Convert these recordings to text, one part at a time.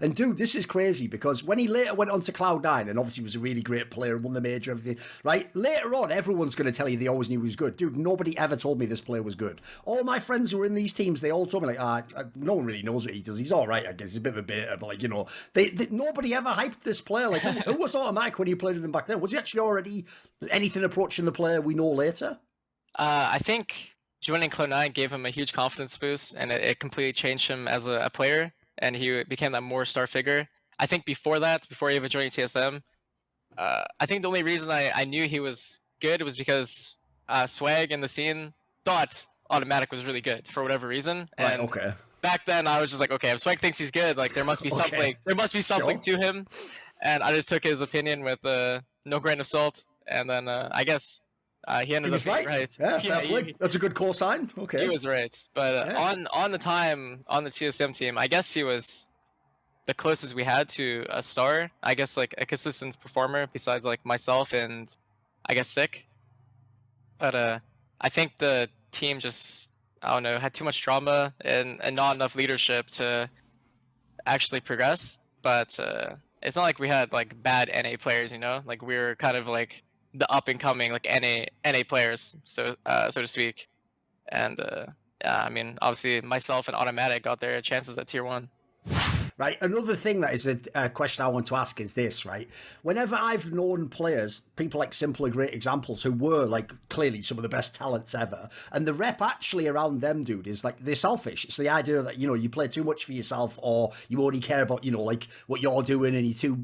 And dude, this is crazy because when he later went on to Cloud9 and obviously was a really great player and won the major, everything, right? Later on, everyone's going to tell you they always knew he was good. Dude, nobody ever told me this player was good. All my friends who were in these teams, they all told me like, no one really knows what he does. He's all right, I guess. He's a bit of a beta, but like, you know, nobody ever hyped this player. Like, who was automatic when you played with him back then? Was he actually already anything approaching the player we know later? I think joining Cloud9 gave him a huge confidence boost, and it completely changed him as a player, and he became that more star figure. I think before that, before even joining TSM, I think the only reason I knew he was good was because Swag and the scene thought Automatic was really good for whatever reason. And okay. Back then, I was just like, okay, if Swag thinks he's good, like there must be something. There must be something to him. And I just took his opinion with no grain of salt. And then I guess he ended up being right. Yeah, that's a good call sign. Okay, he was right. But on the TSM team, I guess he was the closest we had to a star. I guess like a consistent performer besides like myself and I guess Sick. But I think the team just, I don't know, had too much drama and not enough leadership to actually progress. But it's not like we had like bad NA players, you know? Like we were kind of like the up and coming like NA players, so to speak. And yeah, I mean, obviously myself and Automatic got their chances at tier 1. Right. Another thing that is a question I want to ask is this, right? Whenever I've known players, people like Simple are great examples, who were like clearly some of the best talents ever. And the rep actually around them, dude, is like they're selfish. It's the idea that, you know, you play too much for yourself or you only care about, you know, like what you're doing and you're too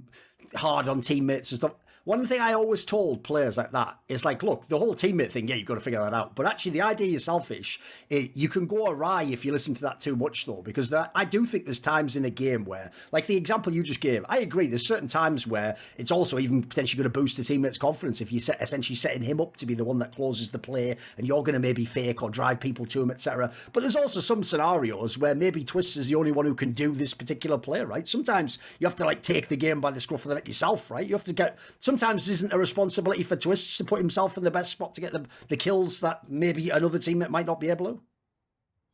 hard on teammates and stuff. One thing I always told players like that is like, look, the whole teammate thing, yeah, you've got to figure that out. But actually, the idea you're selfish, you can go awry if you listen to that too much, though, because I do think there's times in a game where, like the example you just gave, I agree, there's certain times where it's also even potentially going to boost a teammate's confidence if you're essentially setting him up to be the one that closes the play and you're going to maybe fake or drive people to him, etc. But there's also some scenarios where maybe Twist is the only one who can do this particular play, right? Sometimes you have to like take the game by the scruff of the neck yourself, right? You have to get, sometimes there isn't a responsibility for Twist to put himself in the best spot to get the kills that maybe another teammate might not be able to.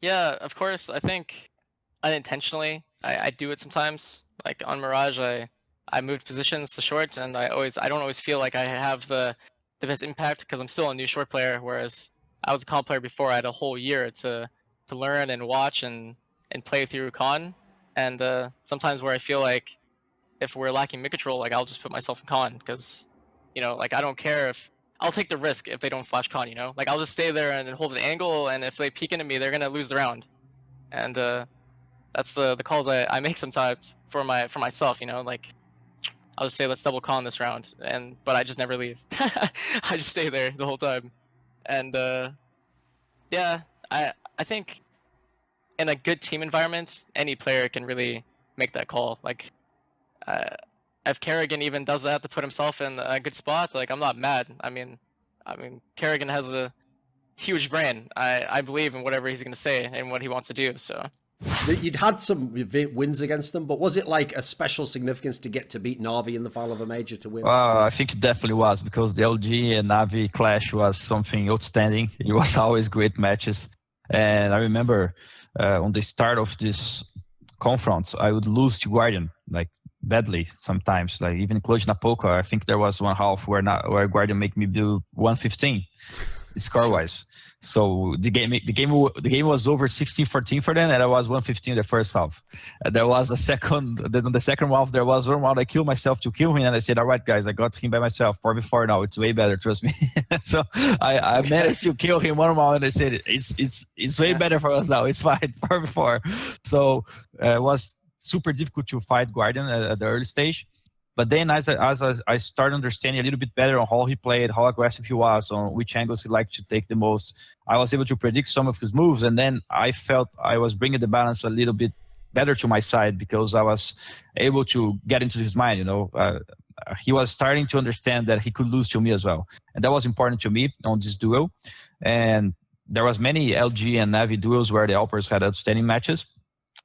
Yeah, of course. I think unintentionally I do it sometimes. Like on Mirage, I moved positions to short, and I don't always feel like I have the best impact because I'm still a new short player. Whereas I was a con player before, I had a whole year to learn and watch and play through con. And sometimes where I feel like if we're lacking mid control, like I'll just put myself in con because, you know, like I don't care if I'll take the risk if they don't flash con, you know, like I'll just stay there and hold an angle, and if they peek into me, they're gonna lose the round. And that's the calls I make sometimes for myself, you know, like I'll just say let's double con this round, but I just never leave. I just stay there the whole time. And yeah, I think in a good team environment, any player can really make that call. Like if Kerrigan even does that to put himself in a good spot, like I'm not mad. I mean Kerrigan has a huge brain. I believe in whatever he's gonna say and what he wants to do. So you'd had some wins against them, but was it like a special significance to get to beat Na'Vi in the final of a major to win? I think it definitely was, because the LG and Na'Vi clash was something outstanding. It was always great matches, and I remember on the start of this confront, I would lose to Guardian like badly sometimes, like even Clutch Napoca. I think there was one half where Guardian make me do 115 score wise. So the game was over 16-14 for them, and I was 115 the first half. There was the second half, there was one round I killed myself to kill him, and I said, all right guys, I got him by myself 4v4 now, it's way better, trust me. So I managed to kill him one round, and I said it's way better for us now, it's fine, 4v4. So it was super difficult to fight Guardian at the early stage. But then as I started understanding a little bit better on how he played, how aggressive he was, on which angles he liked to take the most, I was able to predict some of his moves. And then I felt I was bringing the balance a little bit better to my side, because I was able to get into his mind, you know. He was starting to understand that he could lose to me as well. And that was important to me on this duel. And there was many LG and Na'Vi duels where the Alpers had outstanding matches.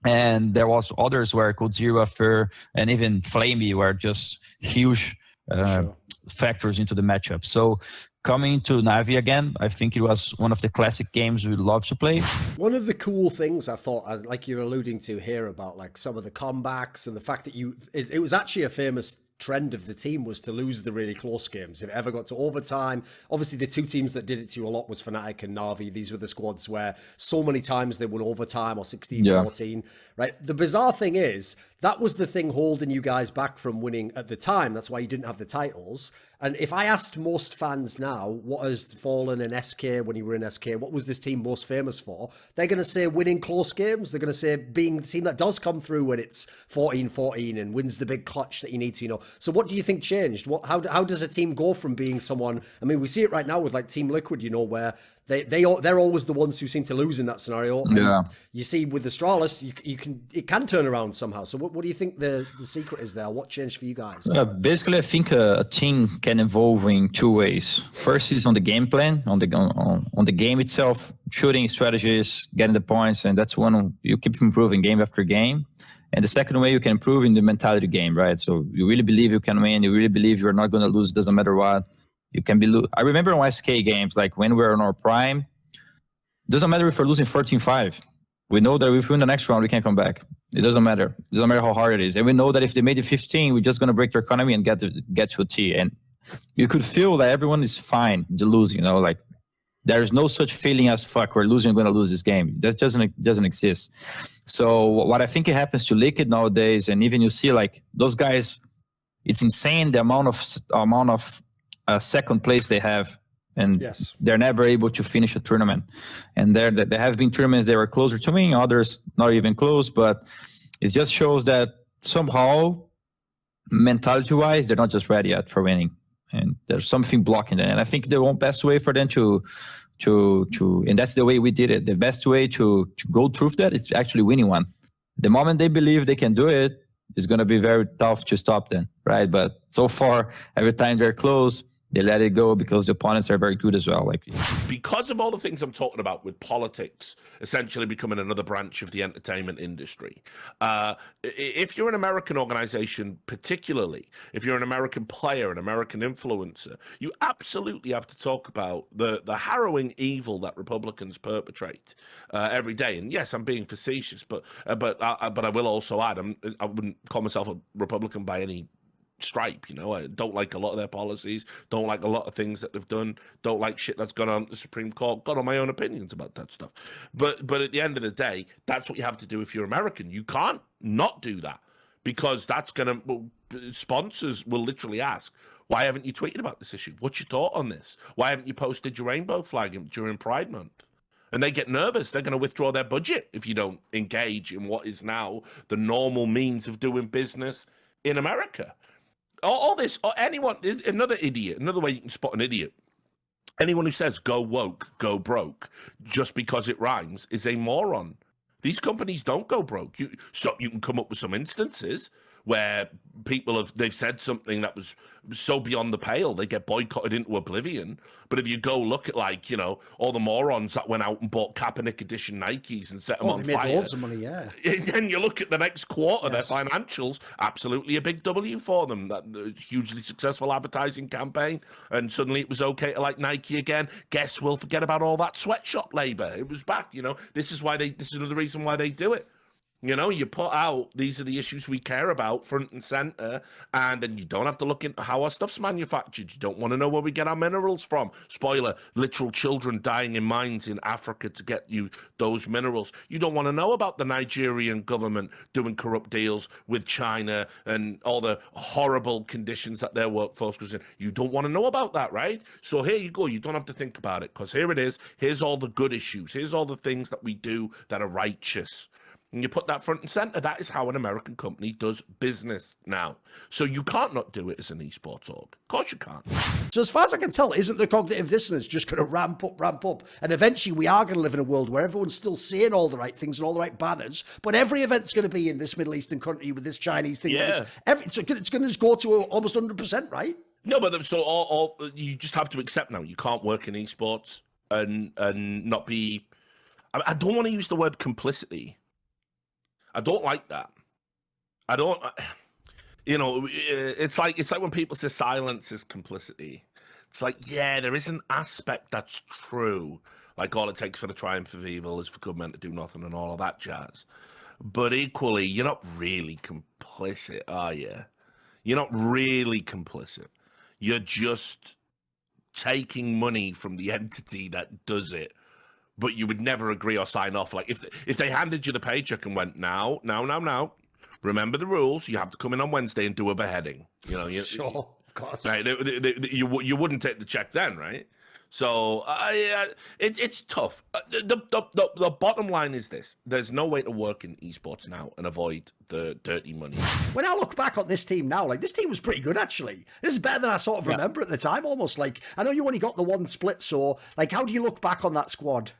And there was others where Coldzera, Fer, and even Flamey were just huge factors into the matchup. So coming to Navi again, I think it was one of the classic games we love to play. One of the cool things I thought, like you're alluding to here about like some of the comebacks and the fact that it was actually a famous trend of the team was to lose the really close games. If it ever got to overtime, obviously the two teams that did it to you a lot was Fnatic and Na'Vi. These were the squads where so many times they won overtime or 16-14, right? The bizarre thing is, that was the thing holding you guys back from winning at the time. That's why you didn't have the titles. And if I asked most fans now, what has Fallen and SK, when you were in SK, what was this team most famous for? They're going to say winning close games. They're going to say being the team that does come through when it's 14-14 and wins the big clutch that you need to, you know. So what do you think changed? How does a team go from being someone, I mean, we see it right now with like Team Liquid, you know, where they're always the ones who seem to lose in that scenario. And you see with the Astralis, it can turn around somehow. So what do you think the secret is there? What changed for you guys? Basically, I think a team can evolve in two ways. First is on the game plan, on the game itself, shooting strategies, getting the points, and that's one you keep improving game after game. And the second way you can improve in the mentality game, right? So you really believe you can win. You really believe you're not going to lose. Doesn't matter what. You can be. I remember on SK games, like when we're in our prime, doesn't matter if we're losing 14-5. We know that if we win the next round, we can come back. It doesn't matter. It doesn't matter how hard it is. And we know that if they made it 15, we're just going to break their economy and get to a T. And you could feel that everyone is fine to lose, you know, like there's no such feeling as fuck, we're losing, we're going to lose this game. That doesn't exist. So what I think it happens to Liquid nowadays, and even you see like those guys, it's insane the amount of second place they have, and they're never able to finish a tournament. And there have been tournaments they were closer to me, others not even close, but it just shows that somehow mentality-wise they're not just ready yet for winning, and there's something blocking them. And I think the best way for them to and that's the way we did it, the best way to go through that is actually winning one. The moment they believe they can do it, it's going to be very tough to stop them, right? But so far, every time they're close, they let it go because the opponents are very good as well. Like, because of all the things I'm talking about with politics essentially becoming another branch of the entertainment industry, if you're an American organization, particularly if you're an American player, an American influencer, you absolutely have to talk about the harrowing evil that Republicans perpetrate every day. And yes, I'm being facetious, but I will also add, I wouldn't call myself a Republican by any stripe, you know. I don't like a lot of their policies, don't like a lot of things that they've done, don't like shit that's gone on at the Supreme Court, got all my own opinions about that stuff. But at the end of the day, that's what you have to do if you're American. You can't not do that, because that's gonna, sponsors will literally ask, why haven't you tweeted about this issue? What's your thought on this? Why haven't you posted your rainbow flag during Pride Month? And they get nervous. They're going to withdraw their budget if you don't engage in what is now the normal means of doing business in America. All this, or anyone, another idiot, another way you can spot an idiot. Anyone who says go woke, go broke, just because it rhymes is a moron. These companies don't go broke. You can come up with some instances where they've said something that was so beyond the pale, they get boycotted into oblivion. But if you go look at, like, you know, all the morons that went out and bought Kaepernick edition Nikes and set them on they fire. made loads of money, yeah. And you look at the next quarter, their financials, absolutely a big W for them. That hugely successful advertising campaign, and suddenly it was okay to like Nike again. Guess we'll forget about all that sweatshop labor. It was back, you know. This is another reason why they do it. You know, you put out, these are the issues we care about, front and center, and then you don't have to look into how our stuff's manufactured. You don't want to know where we get our minerals from. Spoiler, literal children dying in mines in Africa to get you those minerals. You don't want to know about the Nigerian government doing corrupt deals with China and all the horrible conditions that their workforce was in. You don't want to know about that, right? So here you go. You don't have to think about it, because here it is. Here's all the good issues. Here's all the things that we do that are righteous. And you put that front and center. That is how an American company does business now. So you can't not do it as an esports org. Of course you can't. So as far as I can tell, isn't the cognitive dissonance just going to ramp up? And eventually we are going to live in a world where everyone's still saying all the right things and all the right banners, but every event's going to be in this Middle Eastern country with this Chinese thing. Yeah. It's going to just go to almost 100%, right? No, but so you just have to accept now. You can't work in esports and not be... I don't want to use the word complicity. I don't like that. I don't, you know, it's like when people say silence is complicity. It's like, yeah, there is an aspect that's true. Like, all it takes for the triumph of evil is for good men to do nothing and all of that jazz. But equally, you're not really complicit, are you? You're not really complicit. You're just taking money from the entity that does it, but you would never agree or sign off. Like, if they handed you the paycheck and went, now, remember the rules. You have to come in on Wednesday and do a beheading. You know, Sure, of course. right? You wouldn't take the check then, right? So it's tough. The bottom line is this: there's no way to work in esports now and avoid the dirty money. When I look back on this team now, like, this team was pretty good, actually. This is better than I sort of remember at the time, almost. Like, I know you only got the one split, so, like, how do you look back on that squad?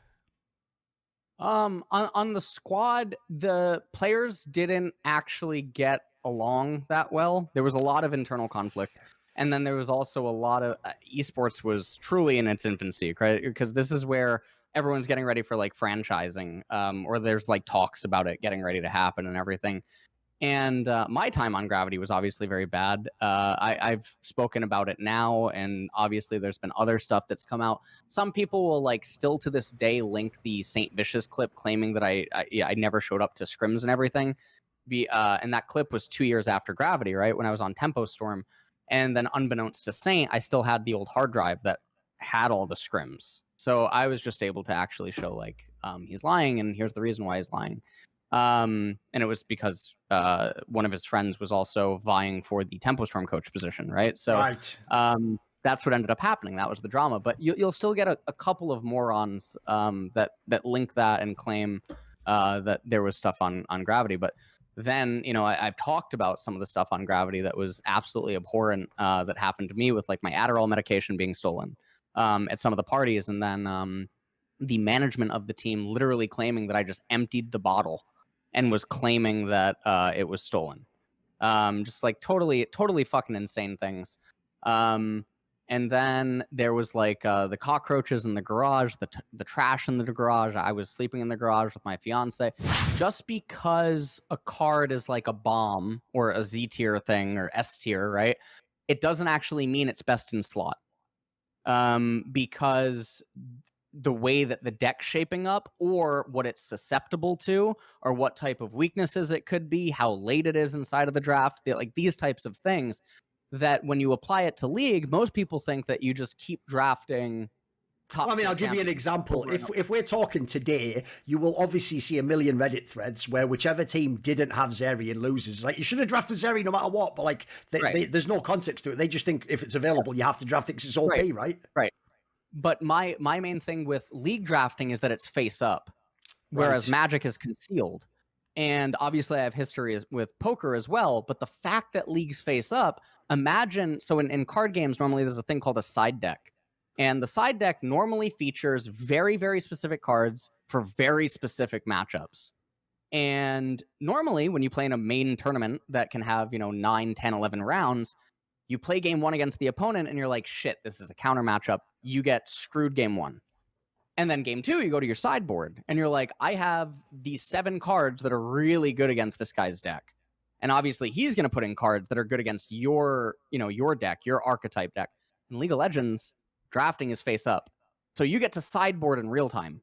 On the squad, the players didn't actually get along that well. There was a lot of internal conflict. And then there was also a lot of esports was truly in its infancy, right? Because this is where everyone's getting ready for like franchising, or there's like talks about it getting ready to happen and everything. And my time on Gravity was obviously very bad. I've spoken about it now, and obviously there's been other stuff that's come out. Some people will like still to this day link the Saint Vicious clip claiming that I never showed up to scrims and everything. And that clip was 2 years after Gravity, right? When I was on Tempo Storm. And then unbeknownst to Saint, I still had the old hard drive that had all the scrims. So I was just able to actually show like, he's lying and here's the reason why he's lying. And it was because one of his friends was also vying for the Tempo Storm coach position, right? So that's what ended up happening. That was the drama. But you'll still get a couple of morons that link that and claim that there was stuff on Gravity. But then, you know, I've talked about some of the stuff on Gravity that was absolutely abhorrent that happened to me with like my Adderall medication being stolen at some of the parties. And then the management of the team literally claiming that I just emptied the bottle and was claiming that it was stolen. Just like totally fucking insane things. And then there was like the cockroaches in the garage, the trash in the garage. I was sleeping in the garage with my fiance. Just because a card is like a bomb or a Z tier thing or S tier, right? It doesn't actually mean it's best in slot. Because the way that the deck's shaping up or what it's susceptible to or what type of weaknesses it could be, how late it is inside of the draft, like these types of things that when you apply it to League, most people think that you just keep drafting top. Well, I mean, I'll give you an example. If we're talking today, you will obviously see a million Reddit threads where whichever team didn't have Zerian loses. Like, you should have drafted Zeri no matter what, but like, there's no context to it. They just think if it's available, you have to draft it because it's OP, right? Right. But my main thing with League drafting is that it's face up, whereas Magic is concealed. And obviously I have history with poker as well, but the fact that Leagues face up, imagine, so in card games, normally there's a thing called a side deck. And the side deck normally features very, very specific cards for very specific matchups. And normally when you play in a main tournament that can have, 9, 10, 11 rounds, you play game one against the opponent and you're like, shit, this is a counter matchup. You get screwed game one. And then game two, you go to your sideboard and you're like, I have these 7 cards that are really good against this guy's deck. And obviously he's going to put in cards that are good against your deck, your archetype deck. In League of Legends, drafting is face up. So you get to sideboard in real time.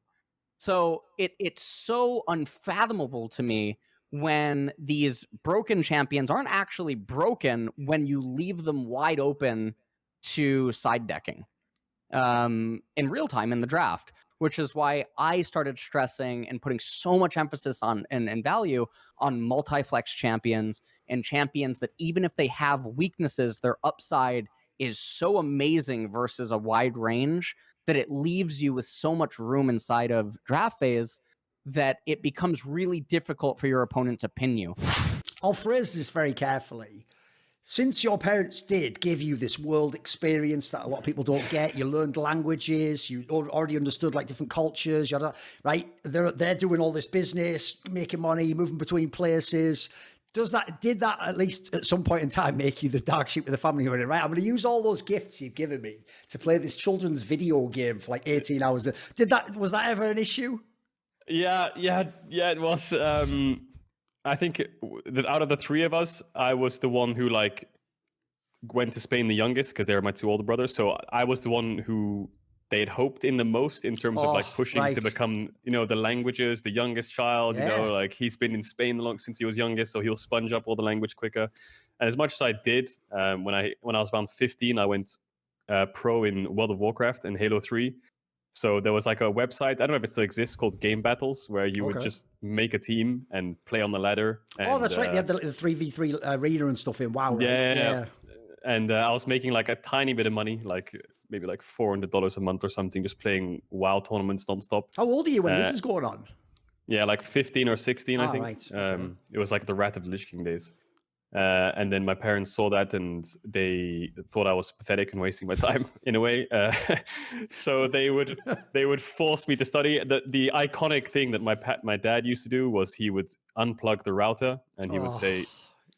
So it's so unfathomable to me when these broken champions aren't actually broken when you leave them wide open to side decking in real time in the draft. Which is why I started stressing and putting so much emphasis on and value on multi-flex champions and champions that even if they have weaknesses, their upside is so amazing versus a wide range that it leaves you with so much room inside of draft phase that it becomes really difficult for your opponent to pin you. I'll phrase this very carefully. Since your parents did give you this world experience that a lot of people don't get, you learned languages, you already understood like different cultures, right? They're doing all this business, making money, moving between places. Did that at least at some point in time make you the dark sheep of the family? Right? I'm going to use all those gifts you've given me to play this children's video game for like 18 hours. Was that ever an issue? Yeah, it was. I think that out of the 3 of us, I was the one who like went to Spain the youngest because they were my two older brothers. So I was the one who they had hoped in the most in terms of like pushing to become, the languages, the youngest child. Like he's been in Spain long since he was youngest, so he'll sponge up all the language quicker. And as much as I did, when I was around 15, I went pro in World of Warcraft and Halo 3. So there was like a website, I don't know if it still exists, called Game Battles, where you would just make a team and play on the ladder. And, that's right. They had the 3v3 arena and stuff in WoW, right? Yeah. And I was making like a tiny bit of money, like maybe like $400 a month or something, just playing WoW tournaments nonstop. How old are you when this is going on? Yeah, like 15 or 16, I think. Right. Okay. It was like the Wrath of the Lich King days. And then my parents saw that and they thought I was pathetic and wasting my time in a way. So they would force me to study. The iconic thing that my dad used to do was he would unplug the router and he would say,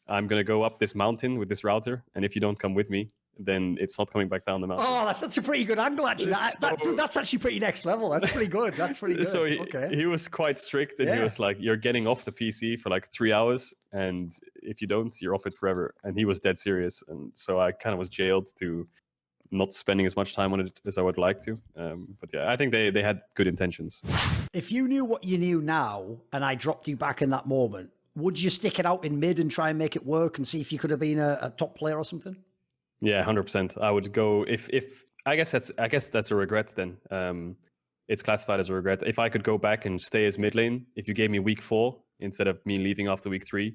I'm going to go up this mountain with this router. And if you don't come with me, then it's not coming back down the mountain. Oh, that's a pretty good angle, actually. That's actually pretty next level. That's pretty good. That's pretty good. So he was quite strict, and he was like, you're getting off the PC for like 3 hours, and if you don't, you're off it forever. And he was dead serious. And so I kind of was jailed to not spending as much time on it as I would like to. But yeah, I think they had good intentions. If you knew what you knew now, and I dropped you back in that moment, would you stick it out in mid and try and make it work and see if you could have been a top player or something? Yeah, 100%. I would go if I guess that's a regret then. It's classified as a regret. If I could go back and stay as mid lane, if you gave me week 4 instead of me leaving after week 3,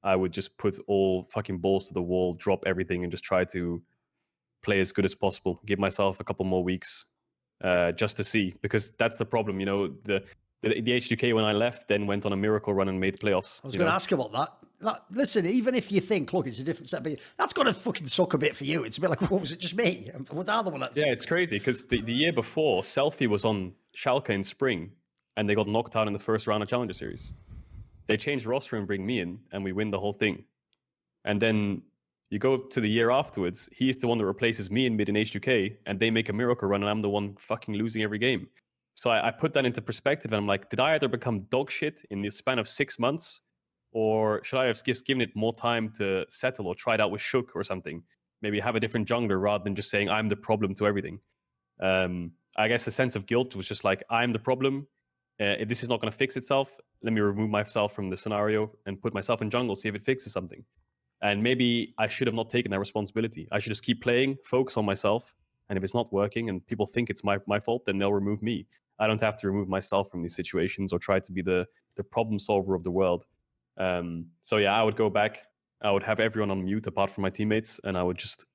I would just put all fucking balls to the wall, drop everything, and just try to play as good as possible. Give myself a couple more weeks just to see, because that's the problem. The H2K when I left then went on a miracle run and made playoffs. I was going to ask about that. Listen, even if you think, look, it's a different set, but that's got to fucking suck a bit for you. It's a bit like, what was it, just me? What the other one? Yeah, it's crazy because the year before, Selfie was on Schalke in spring and they got knocked out in the first round of Challenger Series. They changed roster and bring me in and we win the whole thing. And then you go to the year afterwards, he's the one that replaces me in mid in H2K and they make a miracle run and I'm the one fucking losing every game. So I put that into perspective and I'm like, did I either become dog shit in the span of 6 months, or should I have just given it more time to settle or try it out with Shook or something? Maybe have a different jungler rather than just saying I'm the problem to everything. I guess the sense of guilt was just like, I'm the problem. This is not going to fix itself. Let me remove myself from the scenario and put myself in jungle, see if it fixes something. And maybe I should have not taken that responsibility. I should just keep playing, focus on myself. And if it's not working and people think it's my fault, then they'll remove me. I don't have to remove myself from these situations or try to be the problem solver of the world. So yeah, I would go back. I would have everyone on mute apart from my teammates, and I would just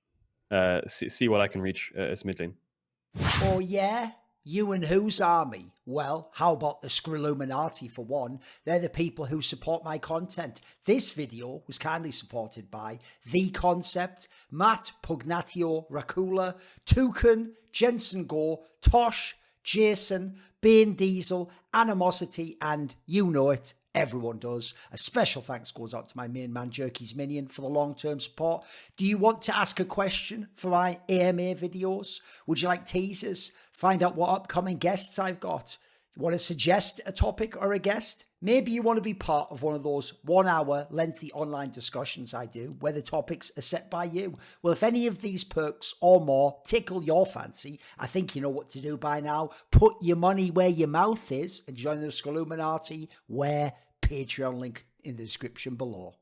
see what I can reach as mid lane. Oh yeah? You and whose army? Well, how about the Skrilluminati for one? They're the people who support my content. This video was kindly supported by The Concept, Matt, Pugnatio, Rajcula, Toucan, Jensen Goh, Tosh, Jasun, Banediesel, Animosity, and you know it, everyone does. A special thanks goes out to my main man, Jerky's Minion, for the long-term support. Do you want to ask a question for my AMA videos? Would you like teasers? Find out what upcoming guests I've got? You want to suggest a topic or a guest? Maybe you want to be part of one of those 1 hour lengthy online discussions I do where the topics are set by you. Well, if any of these perks or more tickle your fancy, I think you know what to do by now. Put your money where your mouth is and join the Skrilluminati, where Patreon link in the description below.